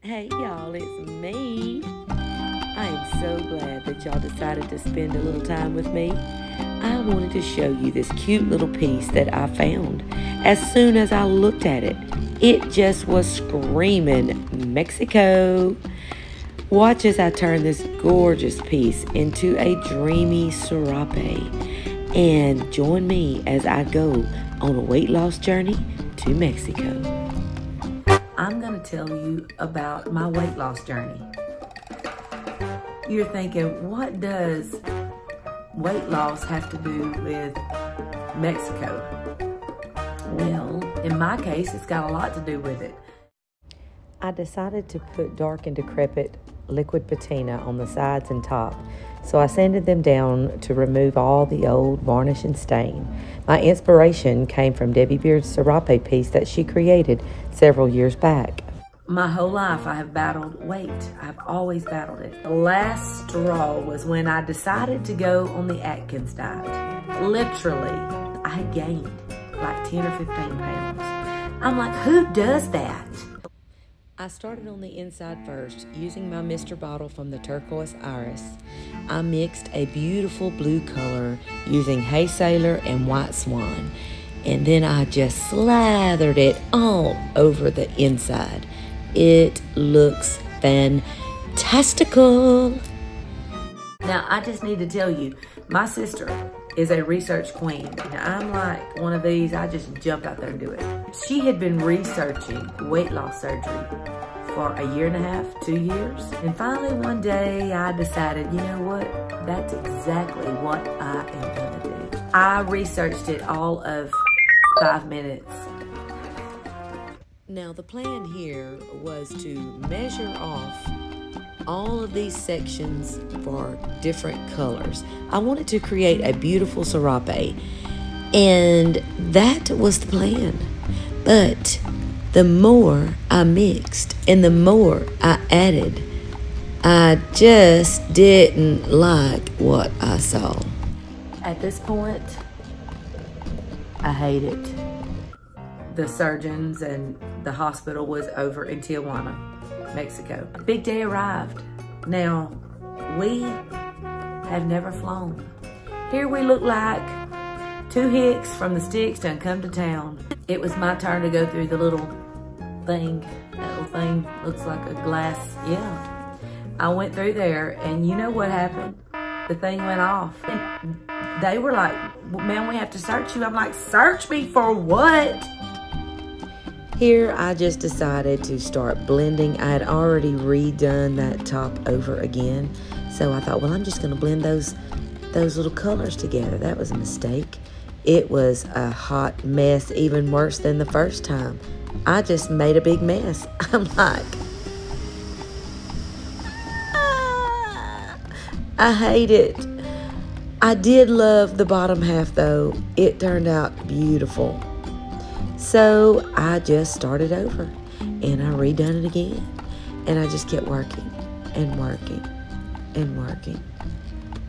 Hey y'all, it's me. I am so glad that y'all decided to spend a little time with me. I wanted to show you this cute little piece that I found. As soon as I looked at it, it just was screaming Mexico. Watch as I turn this gorgeous piece into a dreamy serape. And join me as I go on a weight loss journey to Mexico. I'm going to tell you about my weight loss journey. You're thinking, what does weight loss have to do with Mexico? Well, in my case, it's got a lot to do with it. I decided to put dark and decrepit liquid patina on the sides and top, so I sanded them down to remove all the old varnish and stain. My inspiration came from Debi Beard's serape piece that she created several years back. My whole life I have battled weight. I've always battled it. The last straw was when I decided to go on the Atkins diet. Literally, I had gained like 10 or 15 pounds. I'm like, who does that? I started on the inside first, using my Mr. bottle from the turquoise iris. I mixed a beautiful blue color using Hay Sailor and White Swan, and then I just slathered it all over the inside. It looks fantastical. Now, I just need to tell you, my sister is a research queen. Now, I'm like one of these, I just jump out there and do it. She had been researching weight loss surgery for a year and a half, 2 years. And finally one day I decided, you know what? That's exactly what I am gonna do. I researched it all of 5 minutes. Now the plan here was to measure off all of these sections for different colors. I wanted to create a beautiful serape, and that was the plan. But the more I mixed and the more I added, I just didn't like what I saw. At this point, I hate it. The surgeons and the hospital was over in Tijuana, Mexico. A big day arrived. Now, we have never flown. Here we look like two hicks from the sticks done come to town. It was my turn to go through the little thing. That little thing looks like a glass, yeah. I went through there, and you know what happened? The thing went off. And they were like, man, we have to search you. I'm like, search me for what? Here, I just decided to start blending. I had already redone that top over again. So I thought, well, I'm just gonna blend those little colors together. That was a mistake. It was a hot mess, even worse than the first time. I just made a big mess. I'm like, I hate it. I did love the bottom half though. It turned out beautiful. So I just started over and I redone it again. And I just kept working and working and working.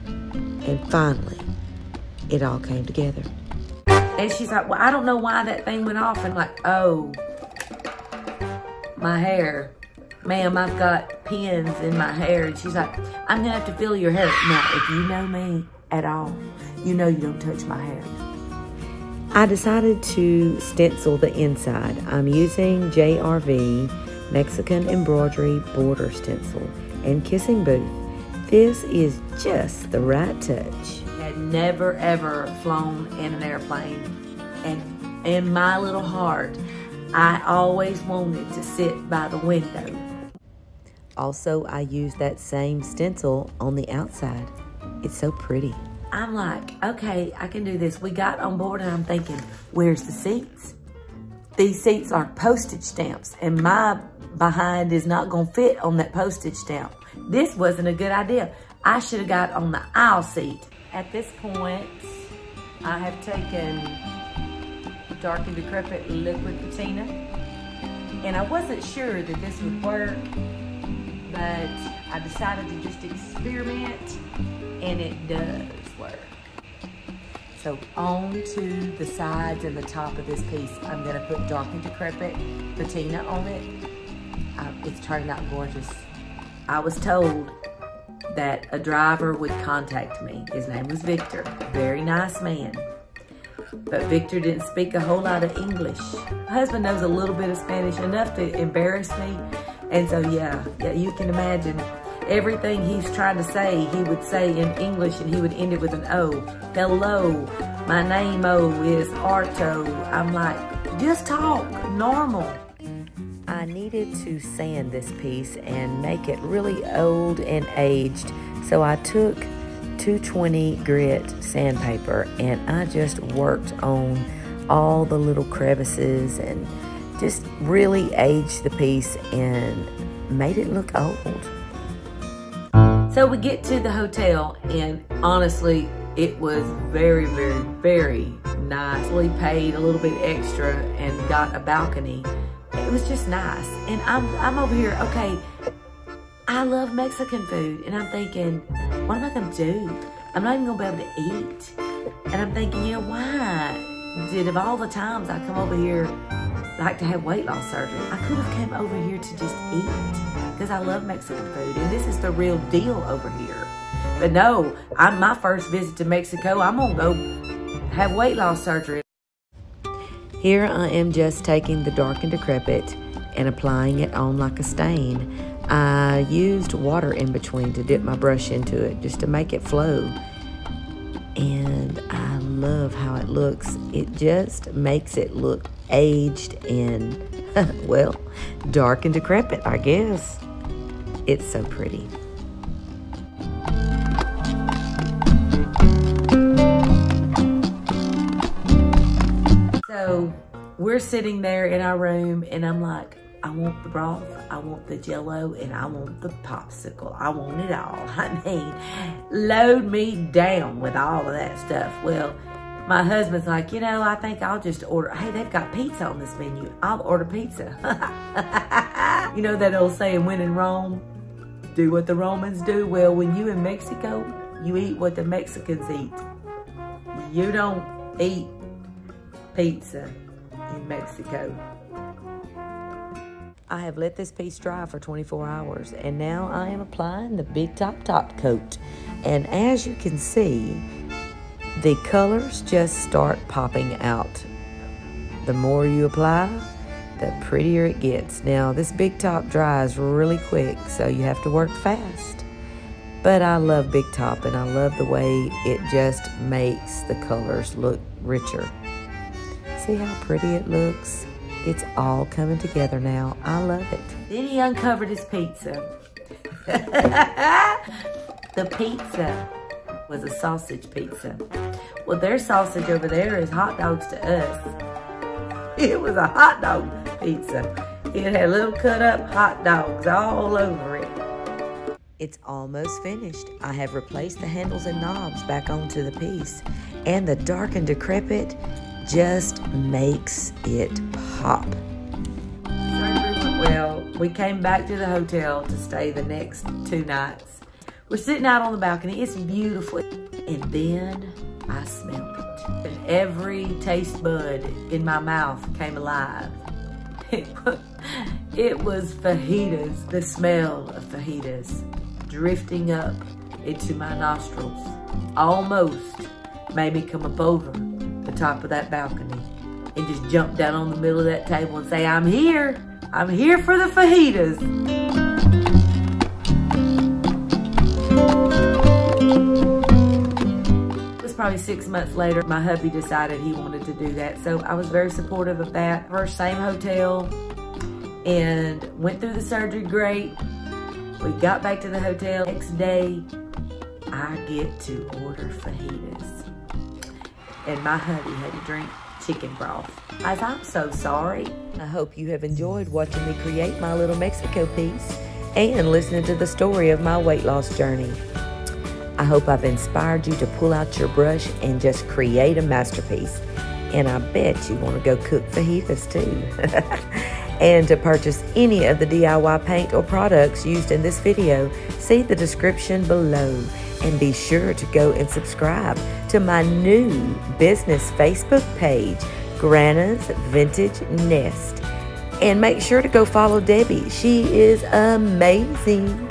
And finally, it all came together. And she's like, well, I don't know why that thing went off. And I'm like, oh, my hair. Ma'am, I've got pins in my hair. And she's like, I'm gonna have to feel your hair. Now, if you know me at all, you know you don't touch my hair. I decided to stencil the inside. I'm using JRV Mexican Embroidery Border Stencil and Kissing Booth. This is just the right touch. I had never ever flown in an airplane, and in my little heart, I always wanted to sit by the window. Also, I used that same stencil on the outside. It's so pretty. I'm like, okay, I can do this. We got on board and I'm thinking, where's the seats? These seats are postage stamps and my behind is not gonna fit on that postage stamp. This wasn't a good idea. I should have got on the aisle seat. At this point, I have taken dark and decrepit liquid patina, and I wasn't sure that this would work, but I decided to just experiment, and it does work. So onto the sides and the top of this piece, I'm gonna put dark and decrepit patina on it. I've It's turned out gorgeous. I was told that a driver would contact me. His name was Victor, very nice man. But Victor didn't speak a whole lot of English. My husband knows a little bit of Spanish, enough to embarrass me. And so, yeah, you can imagine everything he's trying to say, he would say in English and he would end it with an O. Hello, my name is Arto. I'm like, just talk, normal. I needed to sand this piece and make it really old and aged. So I took 220 grit sandpaper and I just worked on all the little crevices and just really aged the piece and made it look old. So we get to the hotel and honestly, it was very, very, very nice. We paid a little bit extra and got a balcony. It was just nice. And I'm over here, okay, I love Mexican food. And I'm thinking, what am I gonna do? I'm not even gonna be able to eat. And I'm thinking, you know, why did of all the times I come over here like to have weight loss surgery, I could have came over here to just eat because I love Mexican food and this is the real deal over here. But no, my first visit to Mexico, I'm gonna go have weight loss surgery. Here I am just taking the dark and decrepit and applying it on like a stain. I used water in between to dip my brush into it just to make it flow. And I love how it looks. It just makes it look aged and, well, dark and decrepit, I guess. It's so pretty. So we're sitting there in our room and I'm like, I want the broth, I want the Jell-O, and I want the popsicle. I want it all. I mean, load me down with all of that stuff. Well, my husband's like, you know, I think I'll just order, hey, they've got pizza on this menu. I'll order pizza. You know that old saying, when in Rome, do what the Romans do? Well, when you in Mexico, you eat what the Mexicans eat. You don't eat pizza in Mexico. I have let this piece dry for 24 hours and now I am applying the Big Top Top Coat. And as you can see, the colors just start popping out. The more you apply, the prettier it gets. Now this Big Top dries really quick, so you have to work fast. But I love Big Top and I love the way it just makes the colors look richer. See how pretty it looks? It's all coming together now. I love it. Then he uncovered his pizza. The pizza was a sausage pizza. Well, their sausage over there is hot dogs to us. It was a hot dog pizza. It had little cut up hot dogs all over it. It's almost finished. I have replaced the handles and knobs back onto the piece. And the dark and decrepit just makes it pop. Well, we came back to the hotel to stay the next 2 nights. We're sitting out on the balcony. It's beautiful. And then I smelled it. And every taste bud in my mouth came alive. It was fajitas, the smell of fajitas drifting up into my nostrils. Almost made me come up over the top of that balcony and just jump down on the middle of that table and say, I'm here for the fajitas. It was probably 6 months later, my hubby decided he wanted to do that. So I was very supportive of that. First, same hotel, and went through the surgery great. We got back to the hotel. Next day, I get to order fajitas. And my hubby had to drink chicken broth. I'm so sorry. I hope you have enjoyed watching me create my little Mexico piece and listening to the story of my weight loss journey. I hope I've inspired you to pull out your brush and just create a masterpiece. And I bet you want to go cook fajitas too. And to purchase any of the DIY paint or products used in this video, see the description below. And be sure to go and subscribe to my new business Facebook page, Granna's Vintage Nest. And make sure to go follow Debbie. She is amazing.